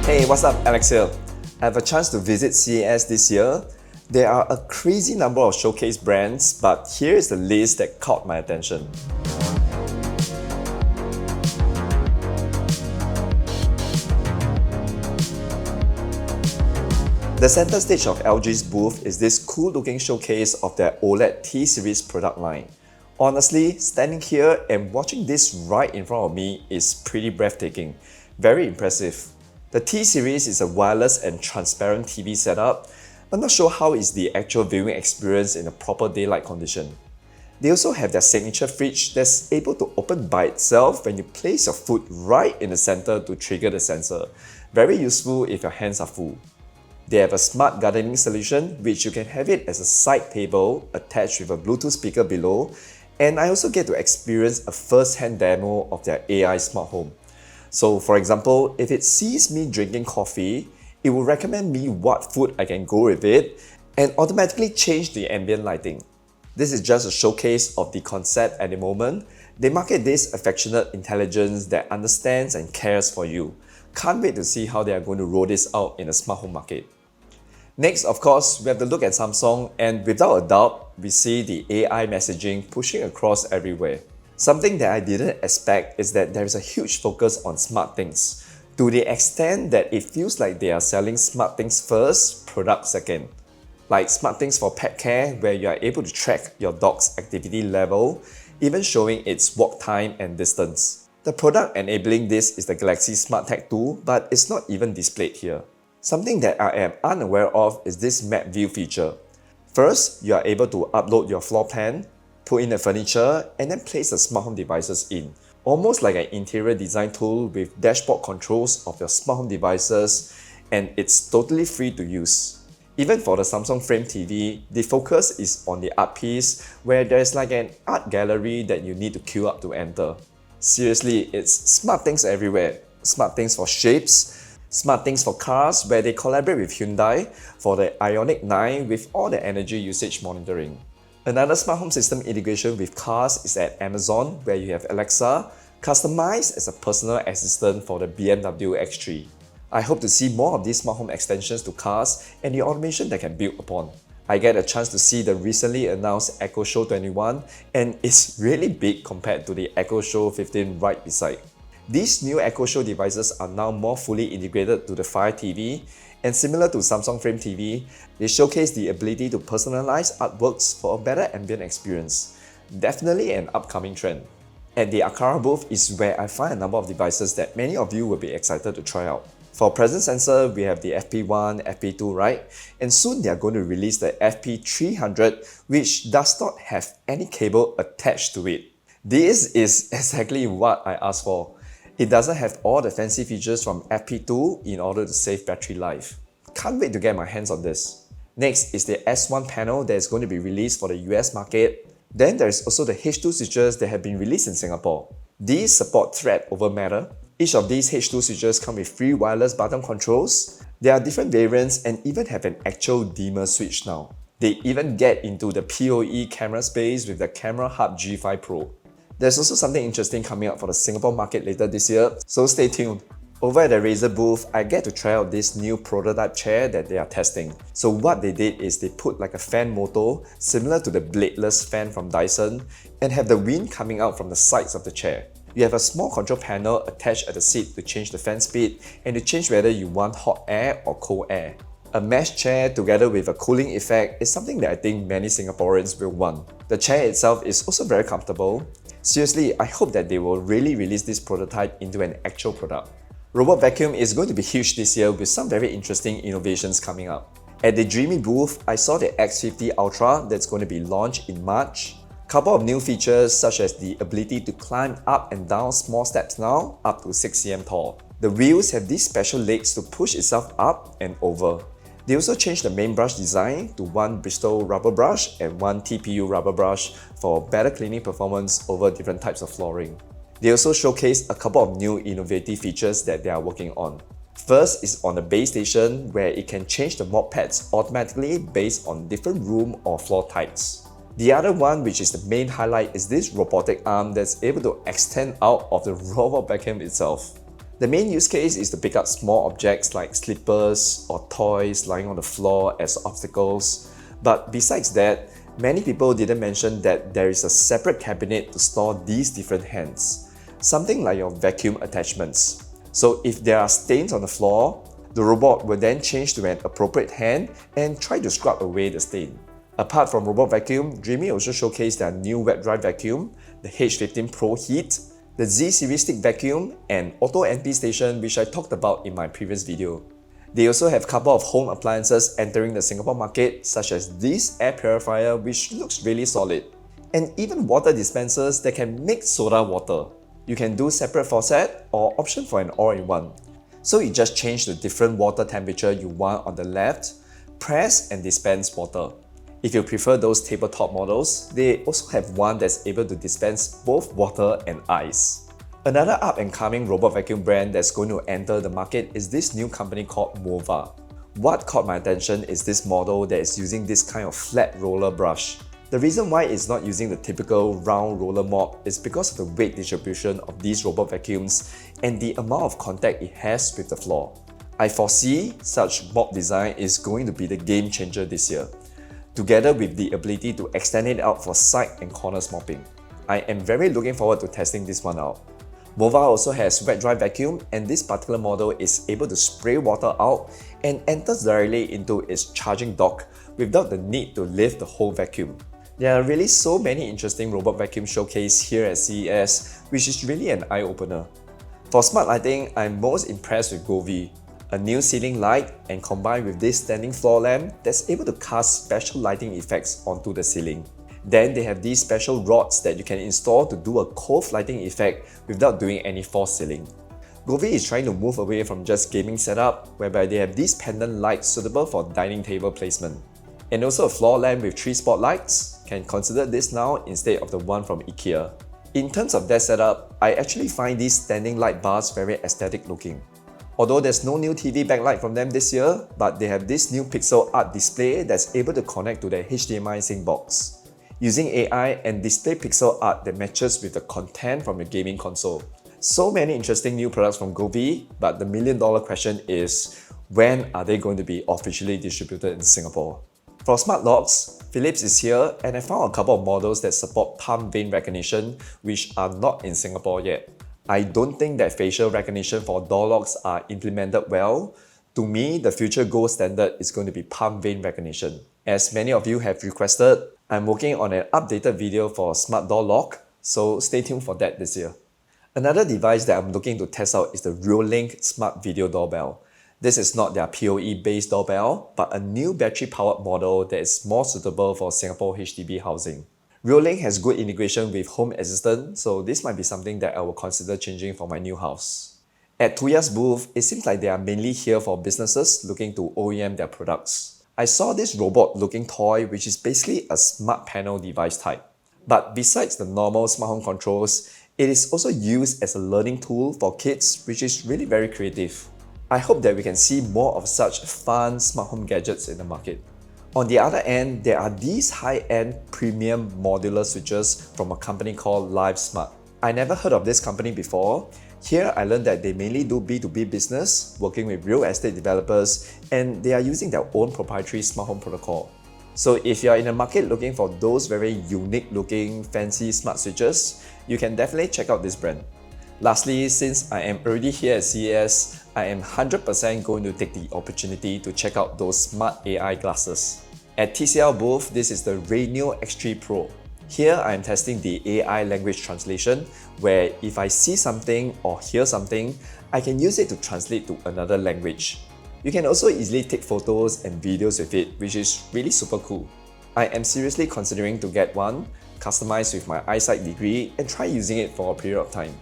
Hey, what's up? Alex here. I have a chance to visit CES this year. There are a crazy number of showcase brands, but here is the list that caught my attention. The center stage of LG's booth is this cool-looking showcase of their OLED T-Series product line. Honestly, standing here and watching this right in front of me is pretty breathtaking. Very impressive. The T-Series is a wireless and transparent TV setup. I'm not sure how is the actual viewing experience in a proper daylight condition. They also have their signature fridge that's able to open by itself when you place your foot right in the center to trigger the sensor. Very useful if your hands are full. They have a smart gardening solution which you can have it as a side table attached with a Bluetooth speaker below, and I also get to experience a first-hand demo of their AI smart home. So for example, if it sees me drinking coffee, it will recommend me what food I can go with it and automatically change the ambient lighting. This is just a showcase of the concept at the moment. They market this affectionate intelligence that understands and cares for you. Can't wait to see how they are going to roll this out in the smart home market. Next, of course, we have to look at Samsung, and without a doubt, we see the AI messaging pushing across everywhere. Something that I didn't expect is that there is a huge focus on smart things, to the extent that it feels like they are selling smart things first, product second. Like smart things for pet care, where you are able to track your dog's activity level, even showing its walk time and distance. The product enabling this is the Galaxy Smart Tag 2, but it's not even displayed here. Something that I am unaware of is this map view feature. First, you are able to upload your floor plan, put in the furniture, and then place the smart home devices in. Almost like an interior design tool with dashboard controls of your smart home devices, and it's totally free to use. Even for the Samsung Frame TV, the focus is on the art piece, where there's like an art gallery that you need to queue up to enter. Seriously, it's smart things everywhere. Smart things for shapes, smart things for cars, where they collaborate with Hyundai for the Ioniq 9 with all the energy usage monitoring. Another smart home system integration with cars is at Amazon, where you have Alexa, customized as a personal assistant for the BMW X3. I hope to see more of these smart home extensions to cars and the automation that can build upon. I get a chance to see the recently announced Echo Show 21, and it's really big compared to the Echo Show 15 right beside. These new Echo Show devices are now more fully integrated to the Fire TV, and similar to Samsung Frame TV, they showcase the ability to personalize artworks for a better ambient experience. Definitely an upcoming trend. At the Aqara booth is where I find a number of devices that many of you will be excited to try out. For presence sensor, we have the FP1, FP2, right? And soon they are going to release the FP300, which does not have any cable attached to it. This is exactly what I asked for. It doesn't have all the fancy features from FP2 in order to save battery life. Can't wait to get my hands on this. Next is the S1 panel that is going to be released for the US market. Then there is also the H2 switches that have been released in Singapore. These support thread over matter. Each of these H2 switches come with free wireless button controls. There are different variants and even have an actual dimmer switch now. They even get into the PoE camera space with the Camera Hub G5 Pro. There's also something interesting coming up for the Singapore market later this year, so stay tuned. Over at the Razer booth, I get to try out this new prototype chair that they are testing. So what they did is they put like a fan motor similar to the bladeless fan from Dyson and have the wind coming out from the sides of the chair. You have a small control panel attached at the seat to change the fan speed and to change whether you want hot air or cold air. A mesh chair together with a cooling effect is something that I think many Singaporeans will want. The chair itself is also very comfortable. Seriously, I hope that they will really release this prototype into an actual product. Robot vacuum is going to be huge this year with some very interesting innovations coming up. At the Dreame booth, I saw the X50 Ultra that's going to be launched in March. Couple of new features such as the ability to climb up and down small steps now, up to 6 cm tall. The wheels have these special legs to push itself up and over. They also changed the main brush design to one Bristol rubber brush and one TPU rubber brush for better cleaning performance over different types of flooring. They also showcased a couple of new innovative features that they are working on. First is on the base station, where it can change the mop pads automatically based on different room or floor types. The other one, which is the main highlight, is this robotic arm that's able to extend out of the robot vacuum itself. The main use case is to pick up small objects like slippers or toys lying on the floor as obstacles. But besides that, many people didn't mention that there is a separate cabinet to store these different hands, something like your vacuum attachments. So if there are stains on the floor, the robot will then change to an appropriate hand and try to scrub away the stain. Apart from robot vacuum, Dreame also showcased their new wet dry vacuum, the H15 Pro Heat, the Z Series stick vacuum, and Auto NP station, which I talked about in my previous video. They also have a couple of home appliances entering the Singapore market, such as this air purifier, which looks really solid, and even water dispensers that can make soda water. You can do separate faucet or option for an all-in-one. So you just change the different water temperature you want on the left, press and dispense water. If you prefer those tabletop models, they also have one that's able to dispense both water and ice. Another up-and-coming robot vacuum brand that's going to enter the market is this new company called Mova. What caught my attention is this model that is using this kind of flat roller brush. The reason why it's not using the typical round roller mop is because of the weight distribution of these robot vacuums and the amount of contact it has with the floor. I foresee such mop design is going to be the game changer this year, together with the ability to extend it out for side and corners mopping. I am very looking forward to testing this one out. Mova also has wet dry vacuum, and this particular model is able to spray water out and enters directly into its charging dock without the need to lift the whole vacuum. There are really so many interesting robot vacuum showcased here at CES, which is really an eye-opener. For smart lighting, I'm most impressed with Govee, a new ceiling light, and combined with this standing floor lamp that's able to cast special lighting effects onto the ceiling. Then they have these special rods that you can install to do a cove lighting effect without doing any false ceiling. Govee is trying to move away from just gaming setup, whereby they have these pendant lights suitable for dining table placement. And also a floor lamp with 3 spotlights. Can consider this now instead of the one from IKEA. In terms of that setup, I actually find these standing light bars very aesthetic looking. Although there's no new TV backlight from them this year, but they have this new pixel art display that's able to connect to their HDMI sync box, using AI and display pixel art that matches with the content from your gaming console. So many interesting new products from Govee, but the million-dollar question is, when are they going to be officially distributed in Singapore? For smart locks, Philips is here, and I found a couple of models that support palm vein recognition, which are not in Singapore yet. I don't think that facial recognition for door locks are implemented well. To me, the future gold standard is going to be palm vein recognition. As many of you have requested, I'm working on an updated video for smart door lock, so stay tuned for that this year. Another device that I'm looking to test out is the Reolink smart video doorbell. This is not their PoE-based doorbell, but a new battery-powered model that is more suitable for Singapore HDB housing. Reolink has good integration with Home Assistant, so this might be something that I will consider changing for my new house. At Tuya's booth, it seems like they are mainly here for businesses looking to OEM their products. I saw this robot-looking toy, which is basically a smart panel device type. But besides the normal smart home controls, it is also used as a learning tool for kids, which is really very creative. I hope that we can see more of such fun smart home gadgets in the market. On the other end, there are these high-end premium modular switches from a company called LifeSmart. I never heard of this company before. Here, I learned that they mainly do B2B business, working with real estate developers, and they are using their own proprietary smart home protocol. So if you are in the market looking for those very unique looking fancy smart switches, you can definitely check out this brand. Lastly, since I am already here at CES, I am 100% going to take the opportunity to check out those smart AI glasses. At TCL booth, this is the Razer X3 Pro. Here, I am testing the AI language translation, where if I see something or hear something, I can use it to translate to another language. You can also easily take photos and videos with it, which is really super cool. I am seriously considering to get one, customized with my eyesight degree, and try using it for a period of time.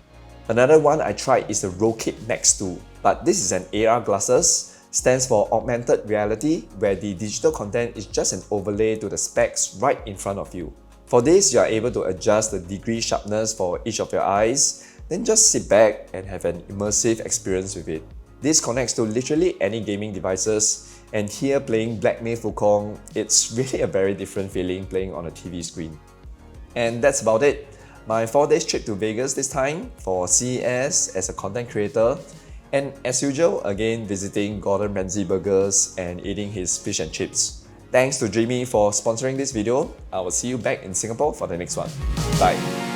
Another one I tried is the Rokit Max 2, but this is an AR glasses, stands for Augmented Reality, where the digital content is just an overlay to the specs right in front of you. For this, you are able to adjust the degree sharpness for each of your eyes, then just sit back and have an immersive experience with it. This connects to literally any gaming devices, and here playing Black Myth Wukong, it's really a very different feeling playing on a TV screen. And that's about it. My 4 days trip to Vegas this time for CES as a content creator, And as usual, again visiting Gordon Ramsay Burgers and eating his fish and chips. Thanks to Dreame for sponsoring this video. I will see you back in Singapore for the next one. Bye.